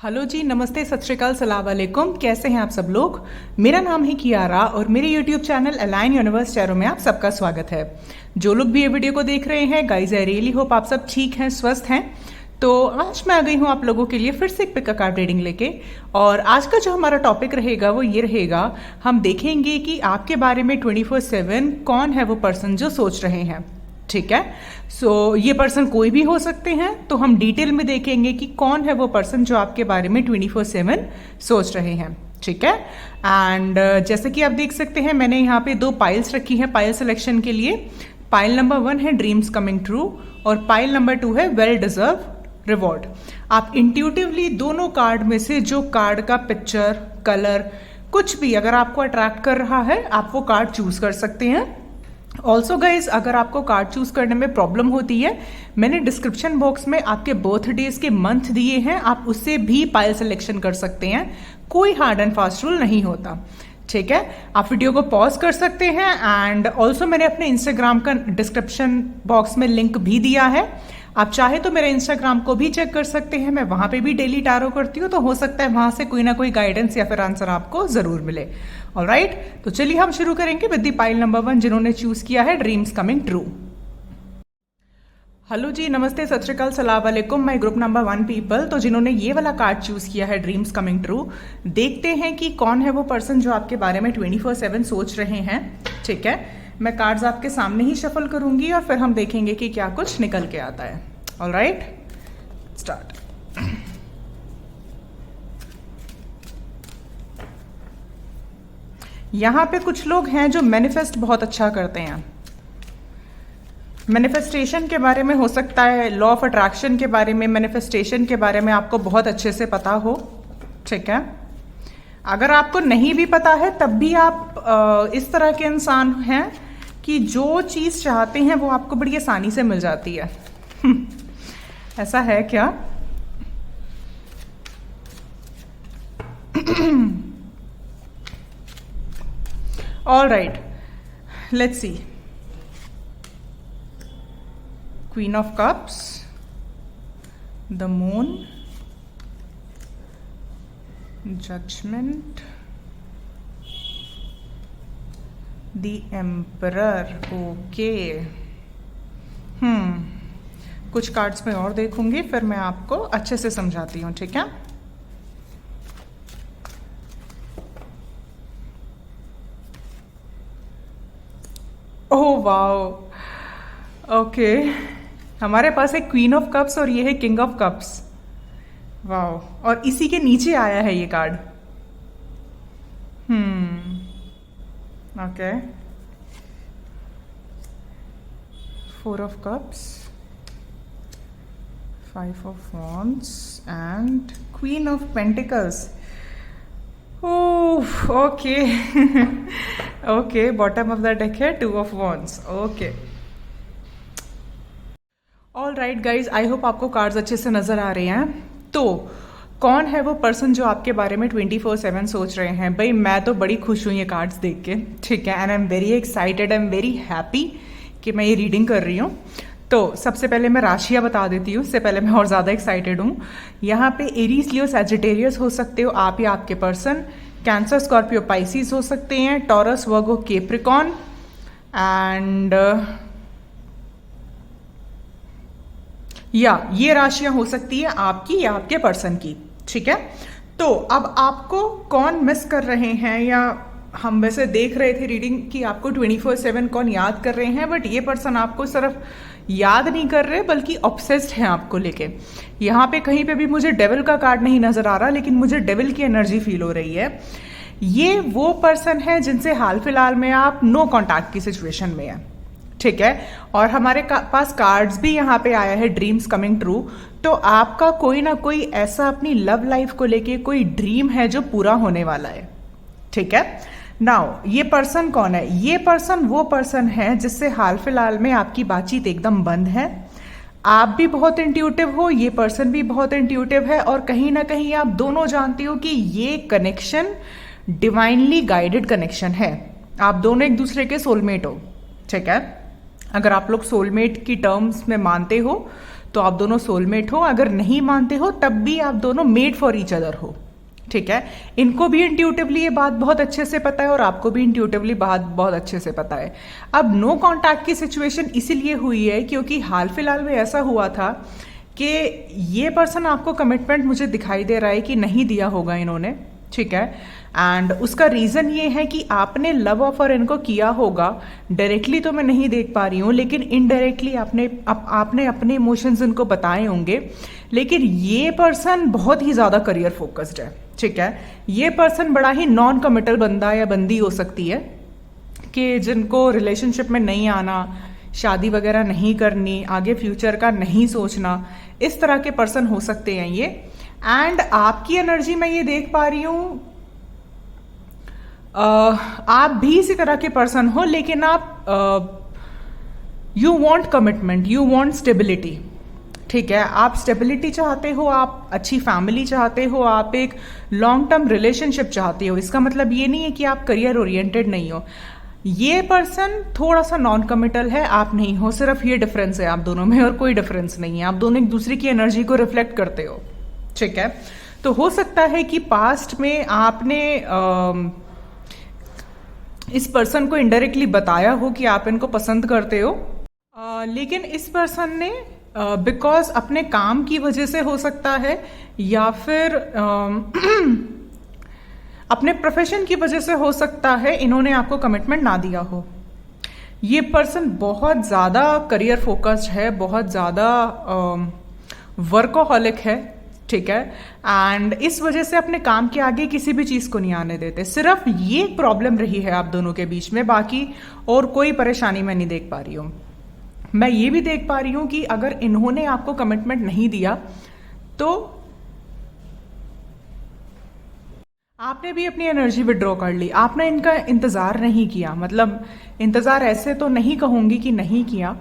Hello जी, नमस्ते, सत श्री अकाल, सलाम वालेकुम। कैसे हैं आप सब लोग। मेरा नाम है कियारा और मेरे YouTube channel align universe tarot में आप सबका स्वागत है। जो लोग भी ये वीडियो को देख रहे हैं, गाइज आई रियली होप आप सब ठीक हैं, स्वस्थ हैं। तो आज मैं आ गई हूँ आप लोगों के लिए फिर से एक पिक कार्ड रीडिंग लेके। और आज का जो हमारा टॉपिक रहेगा वो ये रहेगा, हम देखेंगे कि आपके बारे में 24/7 कौन है वो पर्सन जो सोच रहे हैं। ठीक है, सो ये पर्सन कोई भी हो सकते हैं, तो हम डिटेल में देखेंगे कि कौन है वो पर्सन जो आपके बारे में 24/7 सोच रहे हैं। ठीक है, एंड जैसे कि आप देख सकते हैं, मैंने यहाँ पे 2 पाइल्स रखी हैं पाइल सिलेक्शन के लिए। पाइल नंबर 1 है ड्रीम्स कमिंग ट्रू और पाइल नंबर 2 है वेल डिजर्व रिवॉर्ड। आप इंट्यूटिवली दोनों कार्ड में से जो कार्ड का पिक्चर, कलर, कुछ भी अगर आपको अट्रैक्ट कर रहा है, आप वो कार्ड चूज कर सकते हैं। ऑल्सो गाइज, अगर आपको कार्ड चूज करने में प्रॉब्लम होती है, मैंने डिस्क्रिप्शन बॉक्स में आपके बर्थडेज के मंथ दिए हैं, आप उससे भी पाइल सिलेक्शन कर सकते हैं। कोई हार्ड एंड फास्ट रूल नहीं होता। ठीक है, आप वीडियो को पॉज कर सकते हैं। एंड ऑल्सो मैंने अपने इंस्टाग्राम का डिस्क्रिप्शन बॉक्स में लिंक भी दिया है, आप चाहे तो मेरे इंस्टाग्राम को भी चेक कर सकते हैं। मैं वहां पे भी डेली टैरो करती हूँ, तो हो सकता है वहां से कोई ना कोई गाइडेंस या फिर आंसर आपको जरूर मिले। ऑलराइट, तो चलिए हम शुरू करेंगे विद द पाइल नंबर 1 जिन्होंने चूज किया है ड्रीम्स कमिंग ट्रू। हेलो जी, नमस्ते, सत श्री अकाल, सलाम वालेकुम। माय ग्रुप नंबर 1 पीपल, तो जिन्होंने ये वाला कार्ड चूज किया है ड्रीम्स कमिंग ट्रू, देखते हैं कि कौन है वो पर्सन जो आपके बारे में 24/7 सोच रहे हैं। ठीक है, मैं कार्ड्स आपके सामने ही शफल करूंगी और फिर हम देखेंगे कि क्या कुछ निकल के आता है। Alright, start. यहां पे कुछ लोग हैं जो मैनिफेस्ट बहुत अच्छा करते हैं। मैनिफेस्टेशन के बारे में हो सकता है, लॉ ऑफ अट्रैक्शन के बारे में, मैनिफेस्टेशन के बारे में आपको बहुत अच्छे से पता हो। ठीक है, अगर आपको नहीं भी पता है तब भी आप इस तरह के इंसान हैं कि जो चीज चाहते हैं वो आपको बड़ी आसानी से मिल जाती है। ऐसा है क्या? All right, let's see. Queen of cups, the moon, judgement, the emperor. Okay, कुछ कार्ड्स में और देखूंगी, फिर मैं आपको अच्छे से समझाती हूं। ठीक है, ओह वाओ, ओके, हमारे पास एक क्वीन ऑफ कप्स और ये है किंग ऑफ कप्स। वाओ, और इसी के नीचे आया है ये card. Okay, 4 of cups, 5 of wands and queen of pentacles. Oh, okay. Okay, bottom of the deck है 2 of wands. Okay. All right guys, I hope आपको कार्ड्स अच्छे से नजर आ रहे हैं। तो कौन है वो पर्सन जो आपके बारे में 24/7 सोच रहे हैं। भाई मैं तो बड़ी खुश हूँ ये कार्ड्स देख के। ठीक है, and I am very excited, I am very happy कि मैं ये रीडिंग कर रही हूँ। तो सबसे पहले मैं राशियाँ बता देती हूँ, उससे पहले मैं और ज़्यादा एक्साइटेड हूँ। यहाँ पे एरीज, लियो, सैजिटेरियस हो सकते हो आप या आपके पर्सन। कैंसर, स्कॉर्पियो, पाइसिस हो सकते हैं। टॉरस, वर्गो, केप्रिकॉन एंड या ये राशियां हो सकती है आपकी या आपके पर्सन की। ठीक है, तो अब आपको कौन मिस कर रहे हैं, या हम वैसे देख रहे थे रीडिंग कि आपको 24/7 कौन याद कर रहे हैं, बट ये पर्सन आपको सिर्फ याद नहीं कर रहे बल्कि ऑब्सेस्ड है आपको लेके। यहाँ पे कहीं पे भी मुझे डेविल का कार्ड नहीं नजर आ रहा, लेकिन मुझे डेविल की एनर्जी फील हो रही है। ये वो पर्सन है जिनसे हाल फिलहाल में आप नो कॉन्टैक्ट की सिचुएशन में है। ठीक है, और हमारे पास कार्ड्स भी यहाँ पे आया है ड्रीम्स कमिंग ट्रू। तो आपका कोई ना कोई ऐसा अपनी लव लाइफ को लेके कोई ड्रीम है जो पूरा होने वाला है। ठीक है, नाउ ये पर्सन कौन है? ये पर्सन वो पर्सन है जिससे हाल फिलहाल में आपकी बातचीत एकदम बंद है। आप भी बहुत इंट्यूटिव हो, ये पर्सन भी बहुत इंट्यूटिव है, और कहीं ना कहीं आप दोनों जानते हो कि ये कनेक्शन डिवाइनली गाइडेड कनेक्शन है। आप दोनों एक दूसरे के सोलमेट हो। ठीक है, अगर आप लोग सोलमेट की टर्म्स में मानते हो तो आप दोनों सोलमेट हो, अगर नहीं मानते हो तब भी आप दोनों मेड फॉर ईच अदर हो। ठीक है, इनको भी इंट्यूटिवली ये बात बहुत अच्छे से पता है और आपको भी इंट्यूटिवली बात बहुत अच्छे से पता है। अब नो कांटेक्ट की सिचुएशन इसीलिए हुई है क्योंकि हाल फिलहाल में ऐसा हुआ था कि ये पर्सन आपको कमिटमेंट मुझे दिखाई दे रहा है कि नहीं दिया होगा इन्होंने। ठीक है, एंड उसका रीज़न ये है कि आपने लव ऑफर इनको किया होगा। डायरेक्टली तो मैं नहीं देख पा रही हूँ, लेकिन इनडायरेक्टली आपने अपने इमोशंस इनको बताए होंगे। लेकिन ये पर्सन बहुत ही ज़्यादा करियर फोकस्ड है। ठीक है, ये पर्सन बड़ा ही नॉन कमिटल बंदा या बंदी हो सकती है कि जिनको रिलेशनशिप में नहीं आना, शादी वगैरह नहीं करनी, आगे फ्यूचर का नहीं सोचना, इस तरह के पर्सन हो सकते हैं ये। एंड आपकी एनर्जी मैं ये देख पा रही हूँ, आप भी इसी तरह के पर्सन हो, लेकिन आप you want commitment, you want stability. ठीक है, आप स्टेबिलिटी चाहते हो, आप अच्छी फैमिली चाहते हो, आप एक लॉन्ग टर्म रिलेशनशिप चाहते हो। इसका मतलब ये नहीं है कि आप करियर ओरिएंटेड नहीं हो। ये पर्सन थोड़ा सा नॉन कमिटल है, आप नहीं हो। सिर्फ ये डिफरेंस है आप दोनों में, और कोई डिफरेंस नहीं है। आप दोनों एक दूसरे की एनर्जी को रिफ्लेक्ट करते हो। ठीक है, तो हो सकता है कि पास्ट में आपने इस पर्सन को इनडायरेक्टली बताया हो कि आप इनको पसंद करते हो, लेकिन इस पर्सन ने बिकॉज अपने काम की वजह से हो सकता है, या फिर अपने प्रोफेशन की वजह से हो सकता है, इन्होंने आपको कमिटमेंट ना दिया हो। ये पर्सन बहुत ज़्यादा करियर फोकस्ड है, बहुत ज़्यादा वर्कोहॉलिक है। ठीक है, एंड इस वजह से अपने काम के आगे किसी भी चीज़ को नहीं आने देते। सिर्फ ये प्रॉब्लम रही है आप दोनों के बीच में, बाकी और कोई परेशानी मैं नहीं देख पा रही हूँ। मैं ये भी देख पा रही हूँ कि अगर इन्होंने आपको कमिटमेंट नहीं दिया तो आपने भी अपनी एनर्जी विड्रॉ कर ली। आपने इनका इंतज़ार नहीं किया, मतलब इंतज़ार ऐसे तो नहीं कहूँगी कि नहीं किया,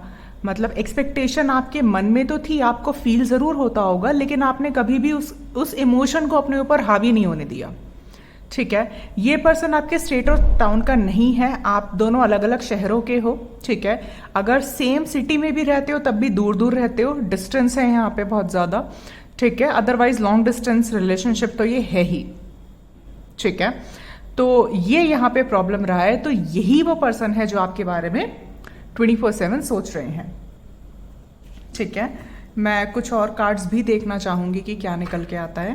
मतलब एक्सपेक्टेशन आपके मन में तो थी, आपको फील ज़रूर होता होगा, लेकिन आपने कभी भी उस इमोशन को अपने ऊपर हावी नहीं होने दिया। ठीक है, ये पर्सन आपके स्टेट और टाउन का नहीं है, आप दोनों अलग अलग शहरों के हो। ठीक है, अगर सेम सिटी में भी रहते हो तब भी दूर दूर रहते हो, डिस्टेंस है यहाँ पे बहुत ज़्यादा। ठीक है, अदरवाइज लॉन्ग डिस्टेंस रिलेशनशिप तो ये है ही। ठीक है, तो ये यहाँ पे प्रॉब्लम रहा है। तो यही वो पर्सन है जो आपके बारे में 24/7 सोच रहे हैं। ठीक है, मैं कुछ और कार्ड्स भी देखना चाहूंगी कि क्या निकल के आता है।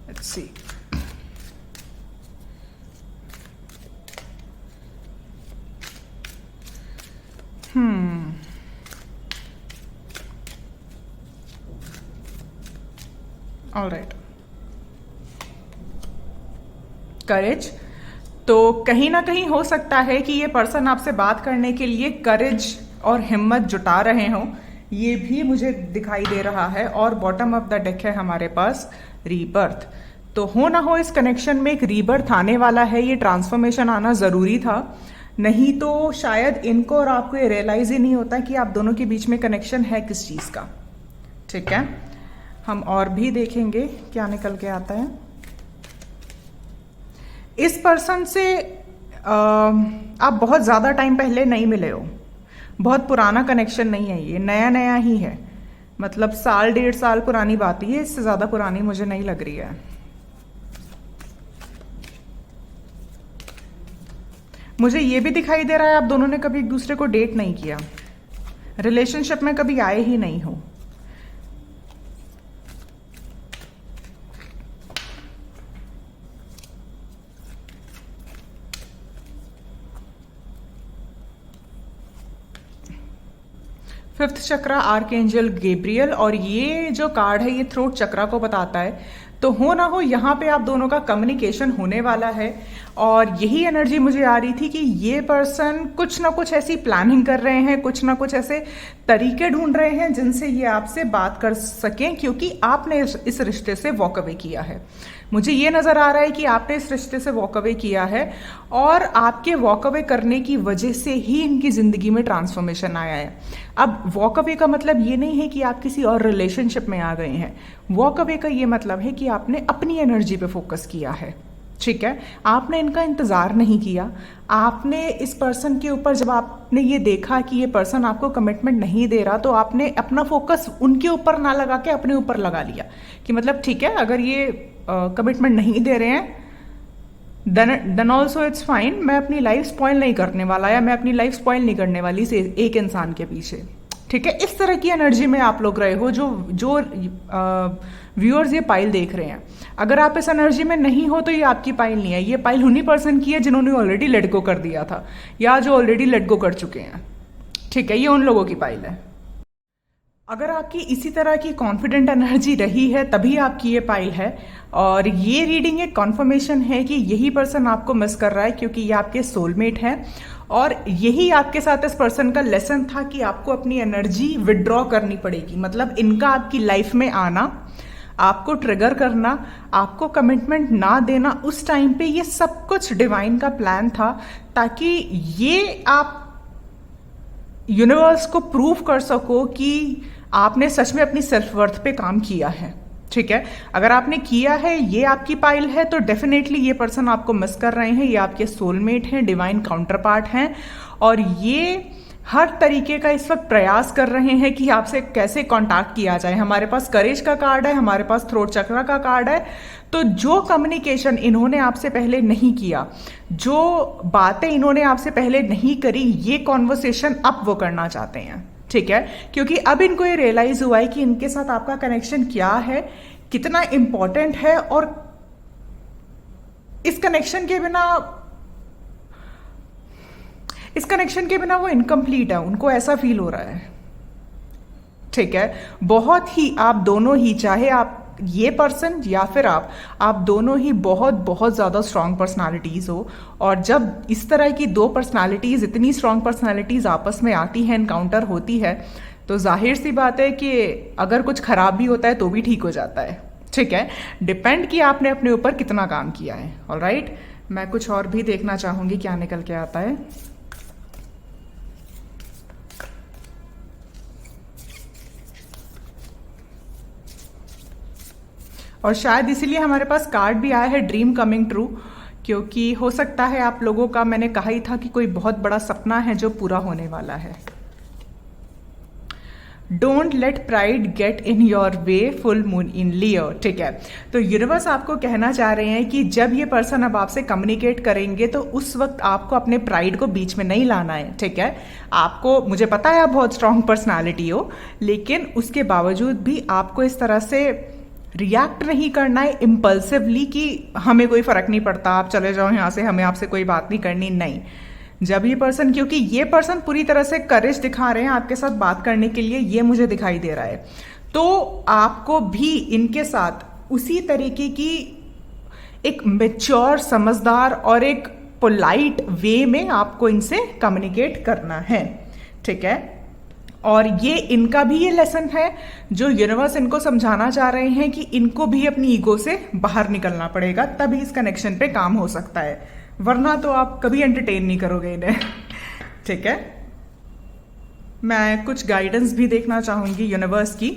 Let's see. ऑलराइट, करेज। तो कहीं ना कहीं हो सकता है कि ये पर्सन आपसे बात करने के लिए करेज और हिम्मत जुटा रहे हों, ये भी मुझे दिखाई दे रहा है। और बॉटम ऑफ द डेक है हमारे पास रीबर्थ। तो हो ना हो इस कनेक्शन में एक रीबर्थ आने वाला है, ये ट्रांसफॉर्मेशन आना ज़रूरी था, नहीं तो शायद इनको और आपको ये रियलाइज ही नहीं होता कि आप दोनों के बीच में कनेक्शन है किस चीज़ का। ठीक है, हम और भी देखेंगे क्या निकल के आता है। इस पर्सन से आप बहुत ज़्यादा टाइम पहले नहीं मिले हो, बहुत पुराना कनेक्शन नहीं है, ये नया नया ही है, मतलब साल 1.5 साल पुरानी बात ही है, इससे ज़्यादा पुरानी मुझे नहीं लग रही है। मुझे ये भी दिखाई दे रहा है आप दोनों ने कभी एक दूसरे को डेट नहीं किया, रिलेशनशिप में कभी आए ही नहीं हो। फिफ्थ चक्रा आर्कएंजल गैब्रियल, और ये जो कार्ड है ये थ्रोट चक्रा को बताता है। तो हो ना हो यहाँ पे आप दोनों का कम्युनिकेशन होने वाला है, और यही एनर्जी मुझे आ रही थी कि ये पर्सन कुछ ना कुछ ऐसी प्लानिंग कर रहे हैं, कुछ ना कुछ ऐसे तरीके ढूंढ रहे हैं जिनसे ये आपसे बात कर सकें, क्योंकि आपने इस रिश्ते से वॉक अवे किया है। मुझे ये नज़र आ रहा है कि आपने इस रिश्ते से वॉक अवे किया है, और आपके वॉक अवे करने की वजह से ही इनकी ज़िंदगी में ट्रांसफॉर्मेशन आया है। अब वॉक अवे का मतलब ये नहीं है कि आप किसी और रिलेशनशिप में आ गए हैं, वॉक अवे का ये मतलब है कि आपने अपनी एनर्जी पे फोकस किया है। ठीक है, आपने इनका इंतज़ार नहीं किया। आपने इस पर्सन के ऊपर, जब आपने ये देखा कि ये पर्सन आपको कमिटमेंट नहीं दे रहा, तो आपने अपना फोकस उनके ऊपर ना लगा के अपने ऊपर लगा लिया कि मतलब ठीक है, अगर ये कमिटमेंट नहीं दे रहे हैं देन ऑल्सो इट्स फाइन, मैं अपनी लाइफ स्पॉइल नहीं करने वाला या मैं अपनी लाइफ स्पॉइल नहीं करने वाली से एक इंसान के पीछे। ठीक है, इस तरह की एनर्जी में आप लोग रहे हो जो व्यूअर्स ये पाइल देख रहे हैं। अगर आप इस एनर्जी में नहीं हो तो ये आपकी पाइल नहीं है, ये पाइल उन्हीं पर्सन की है जिन्होंने ऑलरेडी लेट गो कर दिया था या जो ऑलरेडी लेट गो कर चुके हैं। ठीक है, ये उन लोगों की पाइल है। अगर आपकी इसी तरह की कॉन्फिडेंट एनर्जी रही है तभी आपकी ये पाइल है, और ये रीडिंग एक कॉन्फर्मेशन है कि यही पर्सन आपको मिस कर रहा है, क्योंकि ये आपके सोलमेट है और यही आपके साथ इस पर्सन का लेसन था कि आपको अपनी एनर्जी विड्रॉ करनी पड़ेगी। मतलब इनका आपकी लाइफ में आना, आपको ट्रिगर करना, आपको कमिटमेंट ना देना, उस टाइम पे ये सब कुछ डिवाइन का प्लान था, ताकि ये आप यूनिवर्स को प्रूव कर सको कि आपने सच में अपनी सेल्फ वर्थ पे काम किया है। ठीक है, अगर आपने किया है, ये आपकी पाइल है, तो डेफिनेटली ये पर्सन आपको मिस कर रहे हैं। ये आपके सोलमेट हैं, डिवाइन काउंटर पार्ट हैं, और ये हर तरीके का इस वक्त प्रयास कर रहे हैं कि आपसे कैसे कांटेक्ट किया जाए। हमारे पास करेज का कार्ड है, हमारे पास थ्रोट चक्र का कार्ड है। तो जो कम्युनिकेशन इन्होंने आपसे पहले नहीं किया, जो बातें इन्होंने आपसे पहले नहीं करी, ये कॉन्वर्सेशन अब वो करना चाहते हैं। ठीक है, क्योंकि अब इनको ये रियलाइज हुआ है कि इनके साथ आपका कनेक्शन क्या है, कितना इंपॉर्टेंट है, और इस कनेक्शन के बिना वो इनकम्प्लीट है, उनको ऐसा फील हो रहा है। ठीक है, बहुत ही आप दोनों ही, चाहे आप ये पर्सन या फिर आप दोनों ही बहुत बहुत ज़्यादा स्ट्रांग पर्सनालिटीज़ हो, और जब इस तरह की दो पर्सनालिटीज़, इतनी स्ट्रांग पर्सनालिटीज़ आपस में आती हैं, इनकाउंटर होती है, तो जाहिर सी बात है कि अगर कुछ खराब भी होता है तो भी ठीक हो जाता है। ठीक है, डिपेंड कि आपने अपने ऊपर कितना काम किया है। ऑलराइट, मैं कुछ और भी देखना चाहूँगी क्या निकल के आता है। और शायद इसीलिए हमारे पास कार्ड भी आया है ड्रीम कमिंग ट्रू, क्योंकि हो सकता है आप लोगों का, मैंने कहा ही था कि कोई बहुत बड़ा सपना है जो पूरा होने वाला है। Don't let pride get in your way, full moon in Leo. ठीक है, तो यूनिवर्स आपको कहना चाह रहे हैं कि जब ये पर्सन अब आपसे कम्युनिकेट करेंगे तो उस वक्त आपको अपने प्राइड को बीच में नहीं लाना है। ठीक है, आपको, मुझे पता है आप बहुत स्ट्रांग पर्सनालिटी हो, लेकिन उसके बावजूद भी आपको इस तरह से रिएक्ट नहीं करना है इम्पल्सिवली कि हमें कोई फर्क नहीं पड़ता, आप चले जाओ यहाँ से, हमें आपसे कोई बात नहीं करनी। नहीं, जब ये पर्सन, क्योंकि ये पर्सन पूरी तरह से करेज दिखा रहे हैं आपके साथ बात करने के लिए, ये मुझे दिखाई दे रहा है, तो आपको भी इनके साथ उसी तरीके की एक मैच्योर, समझदार और एक पोलाइट वे में आपको इनसे कम्युनिकेट करना है। ठीक है, और ये इनका भी ये लेसन है जो यूनिवर्स इनको समझाना चाह रहे हैं कि इनको भी अपनी ईगो से बाहर निकलना पड़ेगा, तभी इस कनेक्शन पे काम हो सकता है, वरना तो आप कभी एंटरटेन नहीं करोगे इन्हें। ठीक है, मैं कुछ गाइडेंस भी देखना चाहूंगी यूनिवर्स की,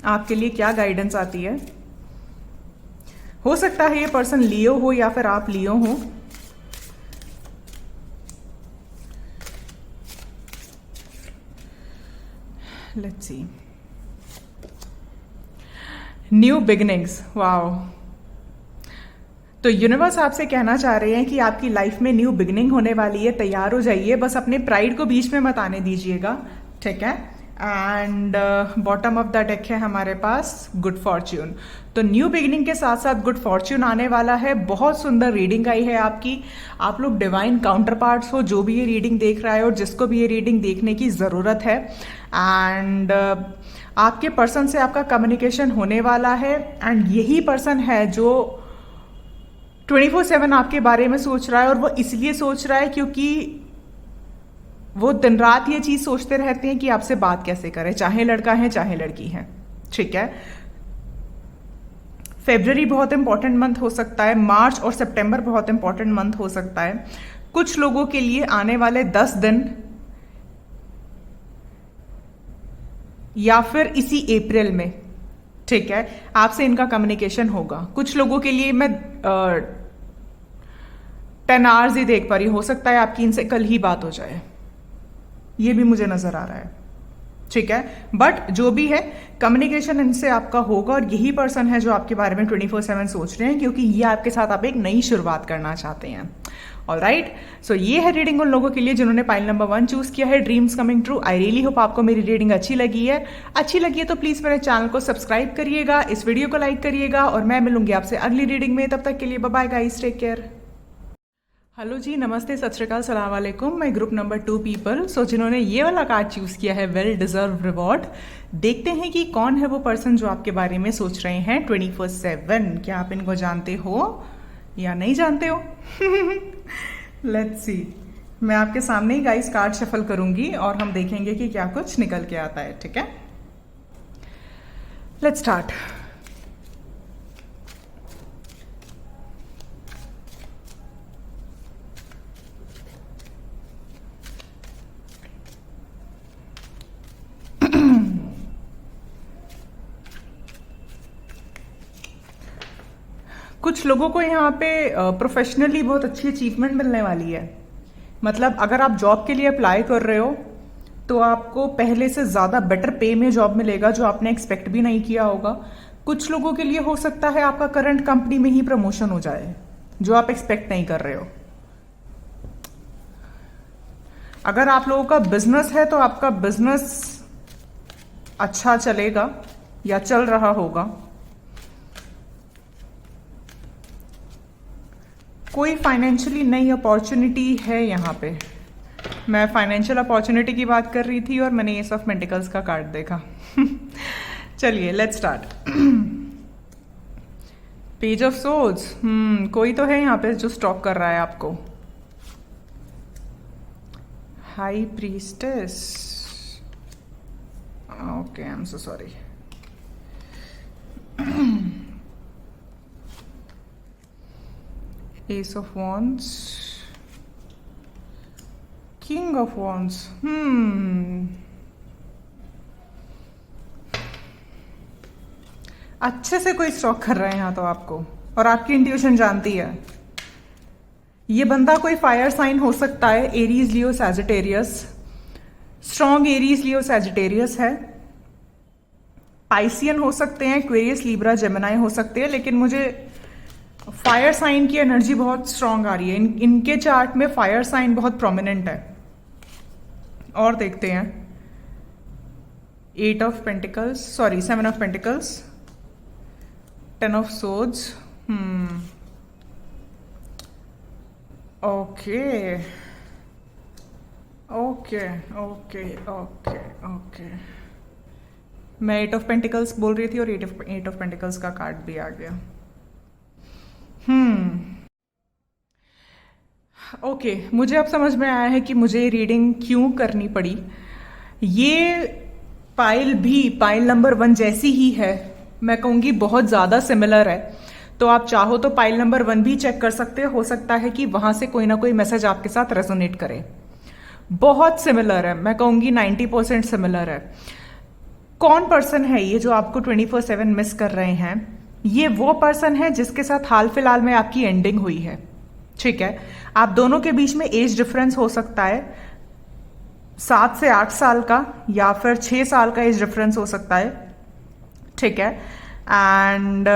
आपके लिए क्या गाइडेंस आती है। हो सकता है ये पर्सन लियो हो या फिर आप लियो हो। Let's see. New beginnings, wow. तो यूनिवर्स आपसे कहना चाह रहे हैं कि आपकी लाइफ में न्यू बिगिनिंग होने वाली है, तैयार हो जाइए, बस अपने प्राइड को बीच में मत आने दीजिएगा। ठीक है, and bottom of the deck है हमारे पास गुड फॉर्च्यून। तो न्यू बिगिनिंग के साथ साथ गुड फॉर्च्यून आने वाला है। बहुत सुंदर रीडिंग आई है आपकी। आप लोग डिवाइन काउंटर पार्ट्स हो, जो भी ये रीडिंग देख रहा है और जिसको भी ये रीडिंग देखने की ज़रूरत है, एंड आपके पर्सन से आपका कम्युनिकेशन होने वाला है, एंड यही पर्सन है जो 24/7 आपके बारे में सोच रहा है, और वो इसलिए सोच रहा है क्योंकि वो दिन रात ये चीज सोचते रहते हैं कि आपसे बात कैसे करें, चाहे लड़का है चाहे लड़की है। ठीक है, फरवरी बहुत इंपॉर्टेंट मंथ हो सकता है, मार्च और सितंबर बहुत इंपॉर्टेंट मंथ हो सकता है। कुछ लोगों के लिए आने वाले 10 दिन या फिर इसी अप्रैल में, ठीक है, आपसे इनका कम्युनिकेशन होगा। कुछ लोगों के लिए मैं 10 आवर्स ही देख पा रही हूँ, हो सकता है आपकी इनसे कल ही बात हो जाए, ये भी मुझे नजर आ रहा है, ठीक है। बट जो भी है, कम्युनिकेशन इनसे आपका होगा और यही पर्सन है जो आपके बारे में 24/7 सोच रहे हैं, क्योंकि ये आपके साथ आप एक नई शुरुआत करना चाहते हैं। ऑलराइट, सो ये है रीडिंग उन लोगों के लिए जिन्होंने पाइल नंबर 1 चूज किया है, dreams coming true. I really hope आपको मेरी रीडिंग अच्छी लगी है। अच्छी लगी है तो प्लीज मेरे चैनल को सब्सक्राइब करिएगा, इस वीडियो को लाइक करिएगा, और मैं मिलूंगी आपसे अगली रीडिंग में। तब तक के लिए bye bye guys, take care. Hello जी, नमस्ते, सत श्री अकाल, सलाम वालेकुम। मैं ग्रुप नंबर 2 पीपल, सो जिन्होंने ये वाला कार्ड चूज किया है, वेल डिजर्व रिवॉर्ड। देखते हैं कि कौन है वो पर्सन जो आपके बारे में सोच रहे हैं 24/7। क्या आप इनको जानते हो या नहीं जानते हो? Let's see. मैं आपके सामने ही गाइस कार्ड शफल करूंगी और हम देखेंगे कि क्या कुछ निकल के आता है, ठीक है। Let's start. कुछ लोगों को यहाँ पे प्रोफेशनली बहुत अच्छी अचीवमेंट मिलने वाली है। मतलब अगर आप जॉब के लिए अप्लाई कर रहे हो तो आपको पहले से ज़्यादा बेटर पे में जॉब मिलेगा जो आपने एक्सपेक्ट भी नहीं किया होगा। कुछ लोगों के लिए हो सकता है आपका करंट कंपनी में ही प्रमोशन हो जाए जो आप एक्सपेक्ट नहीं कर रहे हो। अगर आप लोगों का बिजनेस है तो आपका बिजनेस अच्छा चलेगा या चल रहा होगा। कोई फाइनेंशियली नई अपॉर्चुनिटी है यहाँ पे। मैं फाइनेंशियल अपॉर्चुनिटी की बात कर रही थी और मैंने एस ऑफ पेंटिकल्स का कार्ड देखा। चलिए let's start. Page of swords, कोई तो है यहाँ पे जो स्टॉक कर रहा है आपको। High priestess, okay, I am so sorry. Ace of Wands, King of Wands, अच्छे से कोई स्टॉक कर रहा है यहाँ तो आपको, और आपकी इंट्यूशन जानती है। ये बंदा कोई फायर साइन हो सकता है, एरीज, लियो, सैजिटेरियस। स्ट्रॉन्ग एरीज, लियो, सैजिटेरियस है। पाइसियन हो सकते हैं, एक्वेरियस, लिब्रा, जेमिनाई हो सकते हैं, लेकिन मुझे फायर साइन की एनर्जी बहुत स्ट्रांग आ रही है। इनके चार्ट में फायर साइन बहुत प्रोमिनेंट है। और देखते हैं, 8 of pentacles, sorry 7 of pentacles, 10 of swords. Okay okay okay okay okay, मैं 8 ऑफ पेंटिकल्स बोल रही थी और 8 ऑफ पेंटिकल्स का कार्ड भी आ गया। ओके, मुझे अब समझ में आया है कि मुझे रीडिंग क्यों करनी पड़ी। ये पाइल भी पाइल नंबर 1 जैसी ही है, मैं कहूँगी बहुत ज़्यादा सिमिलर है। तो आप चाहो तो पाइल नंबर 1 भी चेक कर सकते हो सकता है कि वहाँ से कोई ना कोई मैसेज आपके साथ रेजोनेट करे। बहुत सिमिलर है, मैं कहूँगी 90% सिमिलर है। कौन पर्सन है ये जो आपको 24/7 मिस कर रहे हैं? ये वो पर्सन है जिसके साथ हाल फिलहाल में आपकी एंडिंग हुई है, ठीक है। आप दोनों के बीच में एज डिफरेंस हो सकता है 7 से 8 साल का, या फिर 6 साल का एज डिफरेंस हो सकता है, ठीक है। एंड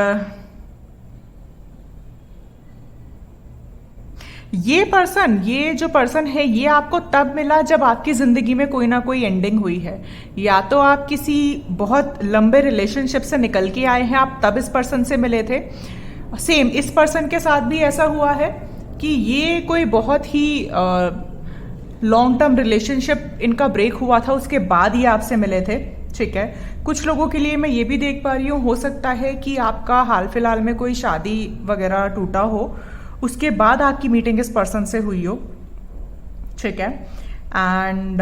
ये जो पर्सन है ये आपको तब मिला जब आपकी जिंदगी में कोई ना कोई एंडिंग हुई है। या तो आप किसी बहुत लंबे रिलेशनशिप से निकल के आए हैं, आप तब इस पर्सन से मिले थे। सेम इस पर्सन के साथ भी ऐसा हुआ है कि ये कोई बहुत ही लॉन्ग टर्म रिलेशनशिप इनका ब्रेक हुआ था, उसके बाद ये आपसे मिले थे, ठीक है। कुछ लोगों के लिए मैं ये भी देख पा रही हूँ, हो सकता है कि आपका हाल फिलहाल में कोई शादी वगैरह टूटा हो, उसके बाद आपकी मीटिंग इस पर्सन से हुई हो, ठीक है। एंड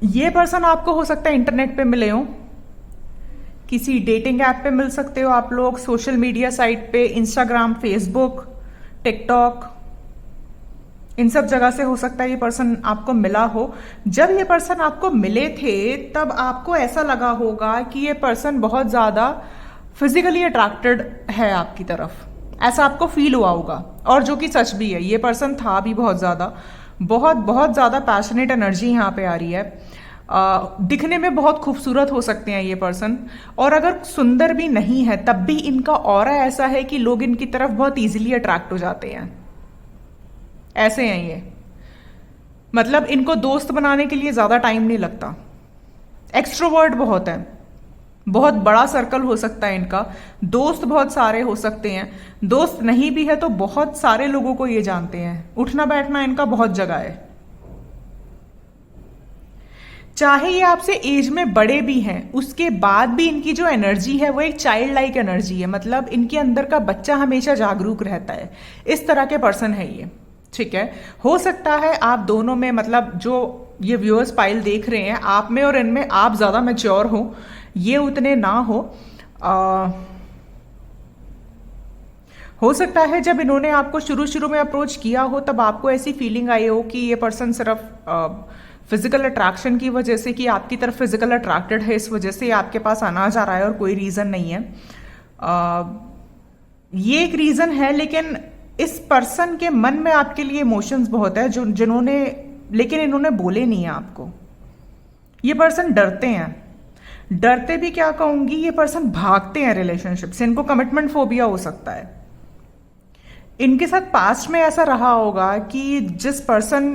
ये पर्सन आपको हो सकता है इंटरनेट पे मिले हो, किसी डेटिंग ऐप पे मिल सकते हो आप लोग, सोशल मीडिया साइट पे, इंस्टाग्राम, फेसबुक, टिकटॉक, इन सब जगह से हो सकता है ये पर्सन आपको मिला हो। जब ये पर्सन आपको मिले थे तब आपको ऐसा लगा होगा कि ये पर्सन बहुत ज्यादा फिजिकली अट्रैक्टेड है आपकी तरफ, ऐसा आपको फील हुआ होगा, और जो कि सच भी है। ये पर्सन था भी बहुत ज़्यादा, बहुत बहुत ज़्यादा पैशनेट एनर्जी यहाँ पे आ रही है। दिखने में बहुत खूबसूरत हो सकते हैं ये पर्सन, और अगर सुंदर भी नहीं है तब भी इनका ऑरा ऐसा है कि लोग इनकी तरफ बहुत इजीली अट्रैक्ट हो जाते हैं। ऐसे हैं ये, मतलब इनको दोस्त बनाने के लिए ज़्यादा टाइम नहीं लगता। एक्सट्रोवर्ट बहुत है, बहुत बड़ा सर्कल हो सकता है इनका, दोस्त बहुत सारे हो सकते हैं, दोस्त नहीं भी है तो बहुत सारे लोगों को ये जानते हैं। उठना बैठना इनका बहुत जगह है। चाहे ये आपसे एज में बड़े भी हैं, उसके बाद भी इनकी जो एनर्जी है वो एक चाइल्ड लाइक एनर्जी है, मतलब इनके अंदर का बच्चा हमेशा जागरूक रहता है। इस तरह के पर्सन है ये, ठीक है। हो सकता है आप दोनों में, मतलब जो ये व्यूअर्स पाइल देख रहे हैं, आप में और इनमें आप ज़्यादा मैच्योर हो, ये उतने ना हो सकता है जब इन्होंने आपको शुरू शुरू में अप्रोच किया हो तब आपको ऐसी फीलिंग आई हो कि ये पर्सन सिर्फ फिजिकल अट्रैक्शन की वजह से, कि आपकी तरफ फिजिकल अट्रैक्टेड है, इस वजह से आपके पास आना जा रहा है और कोई रीज़न नहीं है। ये एक रीज़न है, लेकिन इस पर्सन के मन में आपके लिए इमोशंस बहुत है जो जिन्होंने, लेकिन इन्होंने बोले नहीं है आपको। ये पर्सन डरते हैं, डरते भी क्या कहूंगी, ये पर्सन भागते हैं रिलेशनशिप से। इनको कमिटमेंट फोबिया हो सकता है। इनके साथ पास्ट में ऐसा रहा होगा कि जिस पर्सन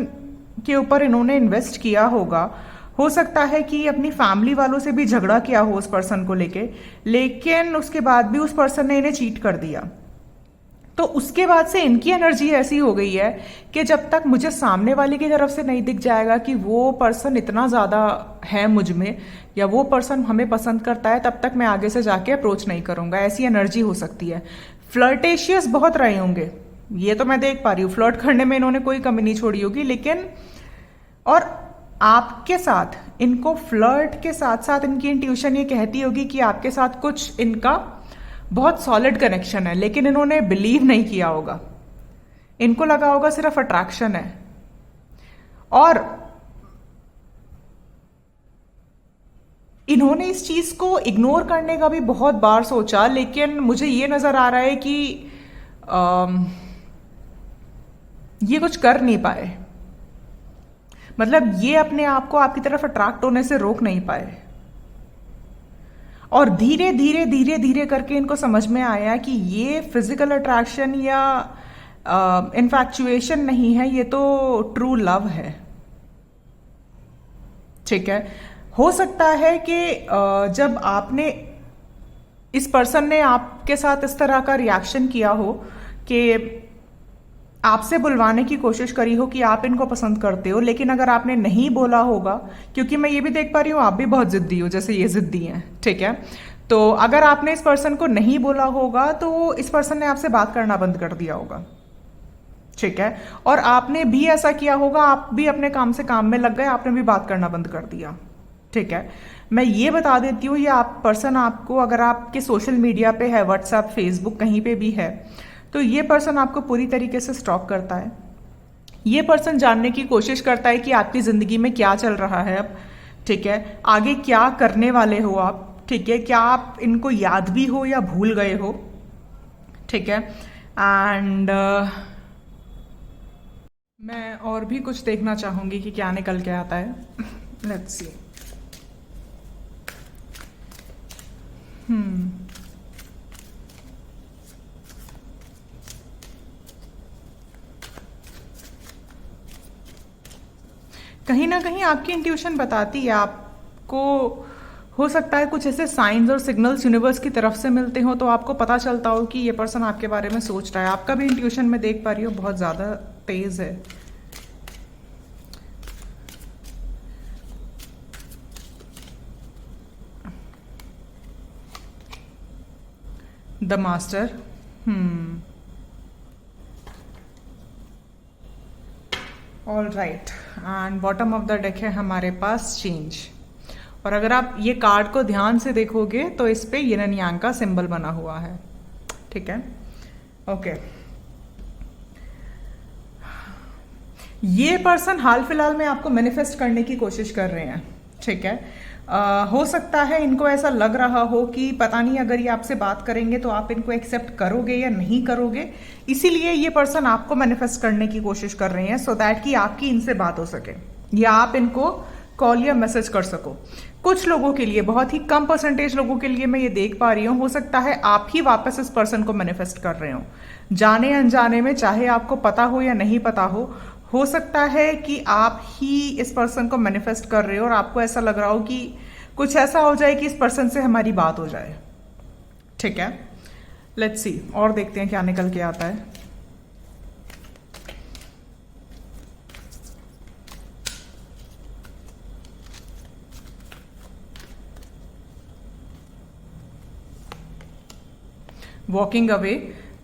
के ऊपर इन्होंने इन्वेस्ट किया होगा, हो सकता है कि अपनी फैमिली वालों से भी झगड़ा किया हो उस पर्सन को लेके, लेकिन उसके बाद भी उस पर्सन ने इन्हें चीट कर दिया। तो उसके बाद से इनकी एनर्जी ऐसी हो गई है कि जब तक मुझे सामने वाले की तरफ से नहीं दिख जाएगा कि वो पर्सन इतना ज़्यादा है मुझ में, या वो पर्सन हमें पसंद करता है, तब तक मैं आगे से जाके अप्रोच नहीं करूँगा। ऐसी एनर्जी हो सकती है। फ्लर्टेशियस बहुत रहे होंगे, ये तो मैं देख पा रही हूँ। फ्लर्ट करने में इन्होंने कोई कमी नहीं छोड़ी होगी, लेकिन और आपके साथ इनको फ्लर्ट के साथ साथ इनकी इंट्यूशन ये कहती होगी कि आपके साथ कुछ इनका बहुत सॉलिड कनेक्शन है, लेकिन इन्होंने बिलीव नहीं किया होगा। इनको लगा होगा सिर्फ अट्रैक्शन है, और इन्होंने इस चीज को इग्नोर करने का भी बहुत बार सोचा, लेकिन मुझे ये नजर आ रहा है कि ये कुछ कर नहीं पाए। मतलब ये अपने आप को आपकी तरफ अट्रैक्ट होने से रोक नहीं पाए, और धीरे धीरे धीरे धीरे करके इनको समझ में आया कि ये फिजिकल अट्रैक्शन या इन्फैक्चुएशन नहीं है, ये तो ट्रू लव है, ठीक है। हो सकता है कि जब आपने, इस पर्सन ने आपके साथ इस तरह का रिएक्शन किया हो कि आपसे बुलवाने की कोशिश करी हो कि आप इनको पसंद करते हो, लेकिन अगर आपने नहीं बोला होगा, क्योंकि मैं ये भी देख पा रही हूँ आप भी बहुत जिद्दी हो, जैसे ये जिद्दी हैं, ठीक है। तो अगर आपने इस पर्सन को नहीं बोला होगा तो इस पर्सन ने आपसे बात करना बंद कर दिया होगा, ठीक है। और आपने भी ऐसा किया होगा, आप भी अपने काम से काम में लग गए, आपने भी बात करना बंद कर दिया, ठीक है। मैं ये बता देती हूँ, ये आप पर्सन आपको, अगर आपके सोशल मीडिया पे है, व्हाट्सएप, फेसबुक, कहीं पे भी है, तो ये पर्सन आपको पूरी तरीके से स्टॉक करता है। ये पर्सन जानने की कोशिश करता है कि आपकी ज़िंदगी में क्या चल रहा है अब, ठीक है, आगे क्या करने वाले हो आप, ठीक है, क्या आप इनको याद भी हो या भूल गए हो, ठीक है। एंड मैं और भी कुछ देखना चाहूँगी कि क्या निकल के आता है। Let's see. कहीं ना कहीं आपकी इंट्यूशन बताती है आपको, हो सकता है कुछ ऐसे साइंस और सिग्नल्स यूनिवर्स की तरफ से मिलते हो, तो आपको पता चलता हो कि ये पर्सन आपके बारे में सोच रहा है। आपका भी इंट्यूशन मैं देख पा रही हूँ बहुत ज़्यादा तेज है। The master, all right. And bottom of the deck है हमारे पास चेंज। और अगर आप ये कार्ड को ध्यान से देखोगे तो इस पे यिन एंड यांग का सिंबल बना हुआ है, ठीक है, ओके। ये पर्सन हाल फिलहाल में आपको मैनिफेस्ट करने की कोशिश कर रहे हैं, ठीक है। हो सकता है इनको ऐसा लग रहा हो कि पता नहीं अगर ये आपसे बात करेंगे तो आप इनको एक्सेप्ट करोगे या नहीं करोगे, इसीलिए ये पर्सन आपको मैनिफेस्ट करने की कोशिश कर रहे हैं सो दैट कि आपकी इनसे बात हो सके या आप इनको कॉल या मैसेज कर सको। कुछ लोगों के लिए, बहुत ही कम परसेंटेज लोगों के लिए मैं ये देख पा रही हूँ, हो सकता है आप ही वापस इस पर्सन को मैनिफेस्ट कर रहे हो जाने अनजाने में, चाहे आपको पता हो या नहीं पता हो सकता है कि आप ही इस पर्सन को मैनिफेस्ट कर रहे हो और आपको ऐसा लग रहा हो कि कुछ ऐसा हो जाए कि इस पर्सन से हमारी बात हो जाए। ठीक है, लेट्स सी और देखते हैं क्या निकल के आता है। वॉकिंग अवे,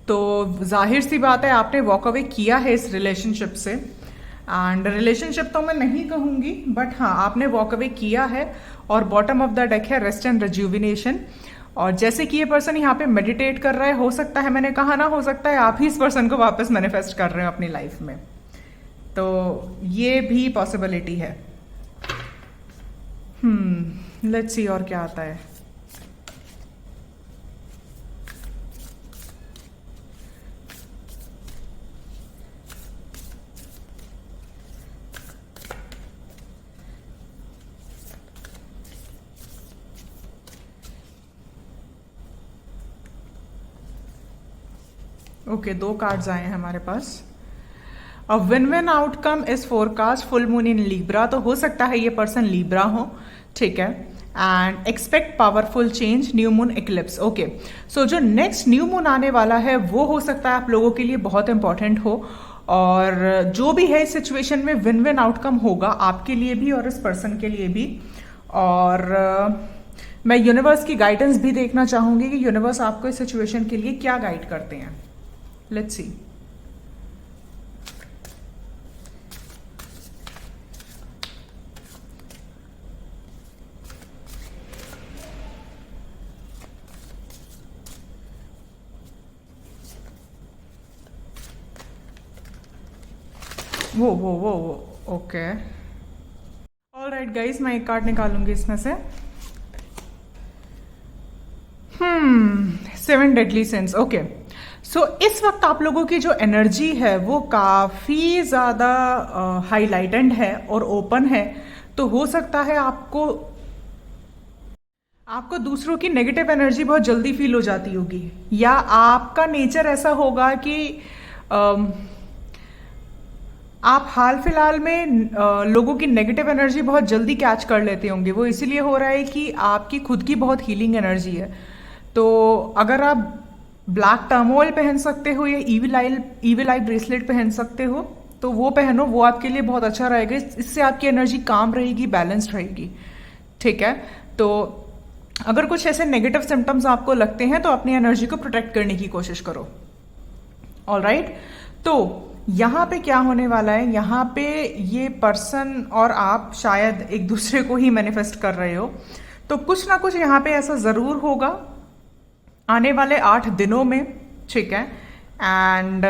तो जाहिर सी बात है आपने वॉक अवे किया है इस रिलेशनशिप से, एंड रिलेशनशिप तो मैं नहीं कहूंगी बट हाँ आपने वॉक अवे किया है। और बॉटम ऑफ द डेक है रेस्ट एंड रिज्यूविनेशन। और जैसे कि ये पर्सन यहाँ पे मेडिटेट कर रहा है, हो सकता है, मैंने कहा ना, हो सकता है आप ही इस पर्सन को वापस मैनिफेस्ट कर रहे हो अपनी लाइफ में, तो ये भी पॉसिबिलिटी है। लेट्स सी और क्या आता है। ओके, दो कार्ड्स आए हैं हमारे पास। A win win outcome is forecast, full moon in Libra, तो हो सकता है ये पर्सन लीब्रा हो। ठीक है, and expect powerful change, new moon eclipse. Okay, so जो नेक्स्ट न्यू मून आने वाला है वो हो सकता है आप लोगों के लिए बहुत इंपॉर्टेंट हो, और जो भी है इस सिचुएशन में विन विन आउटकम होगा आपके लिए भी और इस पर्सन के लिए भी। और मैं यूनिवर्स की गाइडेंस भी देखना चाहूंगी कि यूनिवर्स आपको इस सिचुएशन के लिए क्या गाइड करते हैं। Let's see. वो ओके, ऑलराइट गाइस, मैं एक कार्ड निकालूंगी इसमें से। Seven deadly since. ओके, सो इस वक्त आप लोगों की जो एनर्जी है वो काफी ज्यादा हाईलाइटेड है और ओपन है, तो हो सकता है आपको दूसरों की नेगेटिव एनर्जी बहुत जल्दी फील हो जाती होगी, या आपका नेचर ऐसा होगा कि आप हाल फिलहाल में लोगों की नेगेटिव एनर्जी बहुत जल्दी कैच कर लेते होंगे। वो इसीलिए हो रहा है कि आपकी खुद की बहुत हीलिंग एनर्जी है। तो अगर आप ब्लैक टर्मोइल पहन सकते हो या ईविल आई ब्रेसलेट पहन सकते हो तो वो पहनो, वो आपके लिए बहुत अच्छा रहेगा। इससे आपकी एनर्जी काम रहेगी, बैलेंस्ड रहेगी। ठीक है, तो अगर कुछ ऐसे नेगेटिव सिम्टम्स आपको लगते हैं तो अपनी एनर्जी को प्रोटेक्ट करने की कोशिश करो। ऑलराइट, तो यहाँ पे क्या होने वाला है, यहाँ पे ये पर्सन और आप शायद एक दूसरे को ही मैनिफेस्ट कर रहे हो, तो कुछ ना कुछ यहाँ पे ऐसा जरूर होगा आने वाले 8 दिनों में। ठीक है, एंड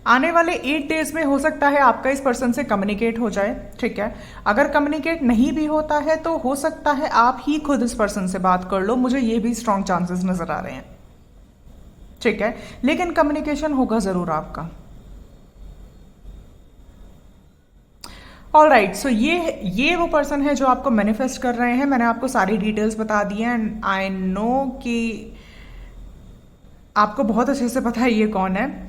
आने वाले 8 डेज में हो सकता है आपका इस पर्सन से कम्युनिकेट हो जाए। ठीक है, अगर कम्युनिकेट नहीं भी होता है तो हो सकता है आप ही खुद इस पर्सन से बात कर लो, मुझे ये भी स्ट्रॉन्ग चांसेस नजर आ रहे हैं। ठीक है, लेकिन कम्युनिकेशन होगा जरूर आपका। ऑलराइट, सो ये वो पर्सन है जो आपको मैनिफेस्ट कर रहे हैं। मैंने आपको सारी डिटेल्स बता दी हैं एंड आई नो कि आपको बहुत अच्छे से पता है ये कौन है।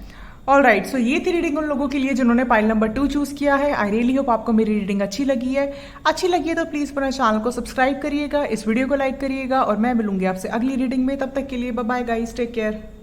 ऑलराइट, सो ये थी रीडिंग उन लोगों के लिए जिन्होंने पाइल नंबर 2 चूज किया है। आई रियली होप आपको मेरी रीडिंग अच्छी लगी है। अच्छी लगी है तो प्लीज मेरे चैनल को सब्सक्राइब करिएगा, इस वीडियो को लाइक करिएगा, और मैं मिलूंगी आपसे अगली रीडिंग में। तब तक के लिए bye bye guys, take care.